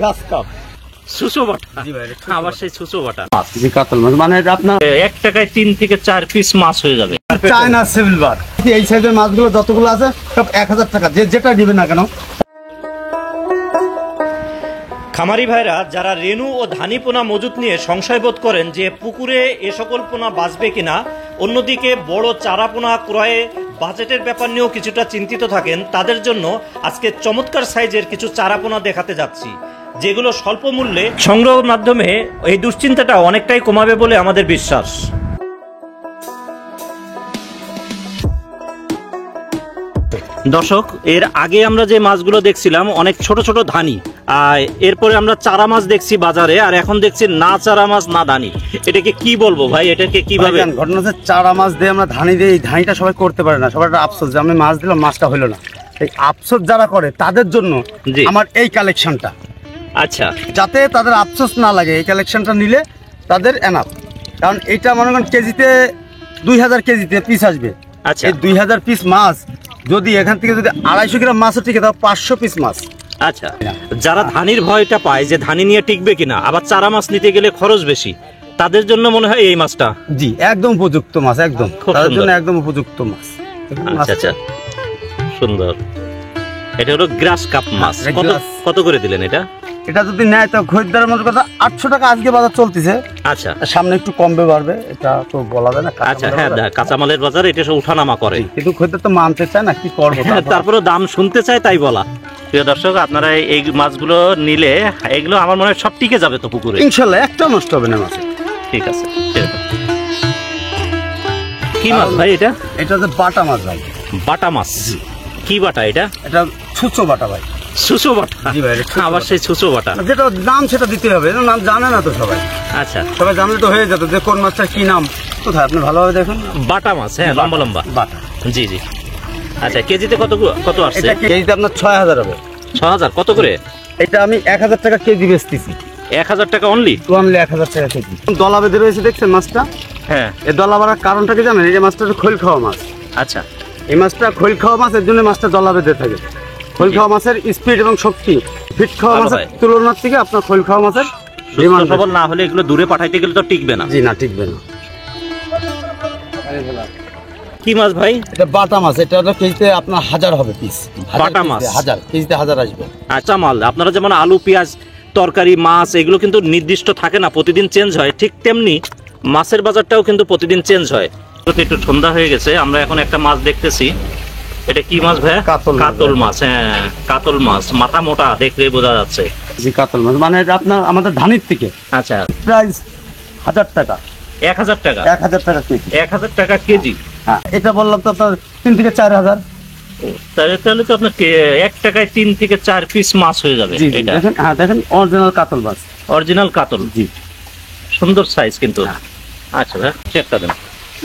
গ্রাস cup সুসো বাটা। আবার সেই সুসো বাটা কাতল মাছ মানে আপনার 1 টাকায় 3 থেকে 4 পিস মাছ হয়ে যাবে। চায়না সিলভার এই সাইজের মাছগুলো যতগুলো আছে সব 1000 টাকা, যেটা দিবেন না কেন। খামারি ভাইরা যারা রেনু ও ধানি পোনা মজুত নিয়ে সংশয় বোধ করেন যে পুকুরে এ সকল পোনা বাঁচবে কিনা, অন্যদিকে বড় চারা পোনা ক্রয়ে বাজেটের ব্যাপার নিয়েও কিছুটা চিন্তিত থাকেন, তাদের জন্য আজকে চমৎকার সাইজের কিছু চারা পোনা দেখাতে যাচ্ছি, যেগুলো স্বল্প মূল্যে সংগ্রহের মাধ্যমে এই দুশ্চিন্তাটা অনেকটাই কমাবে বলে আমাদের বিশ্বাস। দর্শক, এর আগে আমরা যে মাছগুলো দেখছিলাম অনেক ছোট ছোট ধানি, আর এরপরে আমরা চারা মাছ দেখছি বাজারে, আর এখন দেখছি না চারা মাছ না ধানি। এটাকে কি বলবো ভাই, এটাকে কিভাবে? ঘটনা হচ্ছে চারা মাছ দিয়ে আমরা ধানি দিই, এই ধানিটা সবাই করতে পারে না, সবার একটা আফসোস যে আমি মাছ দিলাম মাছটা হলো না। এই আফসোস যারা করে তাদের জন্য আমার এই কালেকশনটা, আচ্ছা, যাতে তাদের আফসোস না লাগে, এই কালেকশনটা নিলে তাদের এনাফ। কারণ এটা মনে করেন কেজিতে 2000 কেজিতে পিস আসবে। আচ্ছা, এই 2000 পিস মাছ যদি এখান থেকে যদি 250 গ্রাম মাছও টিকে, তাও 500 পিস মাছ। আচ্ছা, যারা ধানির ভয়টা পায় যে ধানি নিয়ে টিকবে কিনা, আবার চারা মাছ নিতে গেলে খরচ বেশি, তাদের জন্য মনে হয় এই মাছটা জি একদম উপযুক্ত মাছ, একদম তাদের জন্য একদম উপযুক্ত মাছ। আচ্ছা আচ্ছা, সুন্দর। এটা হলো গ্রাস কাপ মাছ। কত করে দিলেন এটা? এটা যদি নেয় তো খরিদ্দারের মতো কথা 800 টাকা আজকে বাজার চলতেছে। আচ্ছা, সামনে একটু কমবে বাড়বে, এটা তো বলা যায় না। আচ্ছা, হ্যাঁ, কাঁচামালের বাজার এটা সব উঠানামা করে, কিন্তু খরিদ্দার তো মানতে চায় না, কি করবো। তারপরে দাম শুনতে চায়, তাই বলা। প্রিয় দর্শক, আপনারা এই মাছগুলো নিলে এগুলো আমার মনে হয় সব টিকে যাবে তো পুকুরে, ইনশাল্লাহ, একটা নষ্ট হবে না মাছ। ঠিক আছে। কি মাছ ভাই এটা? এটা হচ্ছে বাটা মাছ ভাই। বাটা মাছ? কি বাটা এটা? এটা ছুঁচো বাটা ভাই। সুসো বাটা? জি ভাই, আবার সেই সুসো বাটা। যেটা নাম সেটা দিতে হবে, নাম জানে না তো সবাই। আচ্ছা, সবাই জানলে তো হয়ে যেত যে কোন মাছটা কি নাম। কোথায় আপনি ভালোভাবে দেখুন। বাটা মাছ, হ্যাঁ, লম্বা লম্বা বাটা। জি জি। আচ্ছা, কেজিতে কত আসছে? কেজিতে আপনার 6000 হবে। 6000? কত করে? এটা আমি 1000 টাকা কেজি বেচতেছি। 1000 টাকা অনলি? 1000 টাকা কেজি। দলা বেঁধে রয়েছে, দেখছেন মাছটা? হ্যাঁ। এই দলা বাড়ার কারণটা কি জানেন? এই যে মাছটা খোল খাওয়া মাছ। আচ্ছা, এই মাছটা খোল খাওয়া মাছ, এর জন্য মাছটা দলা বেঁধে থাকে। খোল খাওয়া মাছের স্পিড এবং শক্তি ফিট খাওয়া মাছের তুলনার থেকে আপনার খোল খাওয়া মাছের ডিমান্ড সবল না হলে এগুলো দূরে পাঠাইতে গেলে তো টিকবে না। জি না, টিকবে না। কি মাছ ভাই? এটা বাটা মাছ। এটা কেজিতে আপনার 1000 হবে পিস। বাটা মাছ 1000 কেজিতে 1000 আসবে। আচ্ছা, মাল আপনারা যেমন আলু পেঁয়াজ তরকারি মাছ এগুলো কিন্তু নির্দিষ্ট থাকে না, প্রতিদিন চেঞ্জ হয়, ঠিক তেমনি মাছের বাজারটাও কিন্তু প্রতিদিন চেঞ্জ হয়। একটু সন্ধ্যা হয়ে গেছে, আমরা এখন একটা মাছ দেখতেছি। এটা কি মাছ ভাই? কাতল মাছ। হ্যাঁ, কাতল মাছ, মাথা মোটা, দেখলে বোঝা যাচ্ছে। জি, কাতল মাছ মানে এটা আপনার আমাদের ধানির থেকে। আচ্ছা, প্রাইস 1000 টাকা। 1000 টাকা? 1000 টাকা কেজি। 1000 টাকা কেজি? হ্যাঁ, এটা বললাম তো আপনার 3 থেকে 4000। তাহলে তো আপনার 1 টাকায় 3 থেকে 4 পিস মাছ হয়ে যাবে। এটা দেখেন, হ্যাঁ দেখেন, অরিজিনাল কাতল মাছ। অরিজিনাল কাতল? জি, সুন্দর সাইজ কিন্তু। আচ্ছা ভাই, চেকটা দেন।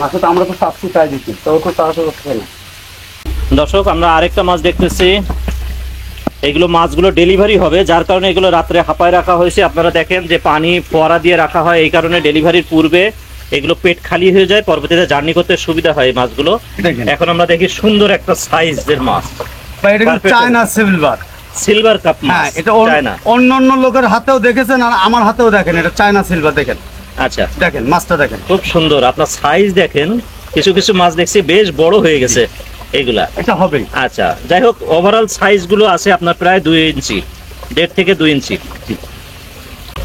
মাছটা তো আমরা তো সাবসি তাই দিচ্ছি, তো তাড়াতাড়ি হচ্ছে না। দর্শক, আমরা আরেকটা মাছ দেখতেছি। এগুলো মাছগুলো ডেলিভারি হবে, যার কারণে এগুলো রাত্রে হাঁপায় রাখা হয়েছে। আপনারা দেখেন যে পানি ফোয়ারা দিয়ে রাখা হয়, এই কারণে ডেলিভারির পূর্বে এগুলো পেট খালি হয়ে যায়, পরবর্তীতে জার্নি করতে সুবিধা হয় এই মাছগুলো। এখন আমরা দেখি সুন্দর একটা সাইজের মাছ। China silver. সিলভার কাপ মাছ? হ্যাঁ, এটা অন্য লোকের হাতেও দেখেছেন আর আমার হাতেও দেখেন, এটা চায়না সিলভার। দেখেন, আচ্ছা, দেখেন মাছটা দেখেন, খুব সুন্দর। আপনার সাইজ দেখেন, কিছু কিছু মাছ দেখছি বেশ বড় হয়ে গেছে এগুলা। এটা হবে। আচ্ছা, যাই হোক, ওভারঅল সাইজ গুলো আছে আপনার প্রায় 2 ইঞ্চি, 1.5 থেকে 2 ইঞ্চি।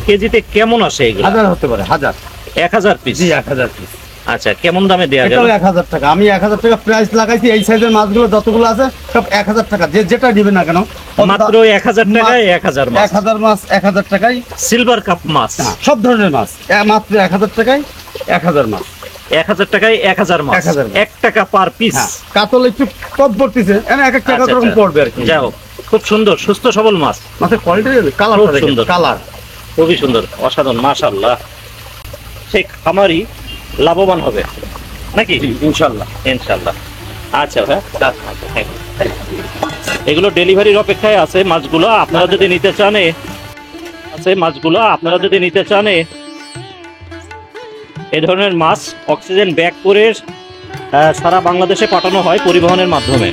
কেজিতে কেমন আসে এগুলো? 1000 হতে পারে। 1000 পিস? জি, 1000 পিস। আচ্ছা, কেমন দামে দেয়া গেল? 1000 টাকা। আমি 1000 টাকা প্রাইস লাগাইছি। এই সাইজের মাছগুলো যতগুলো আছে সব 1000 টাকা, যেটা দিবেন না কেন। মাত্র 1000 টাকায় 1000 মাছ? 1000 মাছ 1000 টাকায়। সিলভার কাপ মাছ? সব ধরনের মাছ মাত্র 1000 টাকায়। 1000 মাছ 1000 টাকায় 1000 মাছ। 1 টাকা পার পিস। কাতল একটু কম পড়তেছে, এক এক টাকা করে পড়বে আর কি। যাই হোক, খুব সুন্দর সুস্থ সবল মাছ। মাছের কোয়ালিটি, কালার সুন্দর, কালার খুবই সুন্দর, অসাধারণ, মাশাআল্লাহ। সেই খামারি লাভবান হবে নাকি? ইনশাআল্লাহ, ইনশাআল্লাহ। আচ্ছা ভাই, এগুলো ডেলিভারির অপেক্ষায় আছে মাছগুলো। আপনারা যদি নিতে চান এই ধরনের মাছ অক্সিজেন ব্যাগ করে সারা বাংলাদেশে পাঠানো হয় পরিবহনের মাধ্যমে।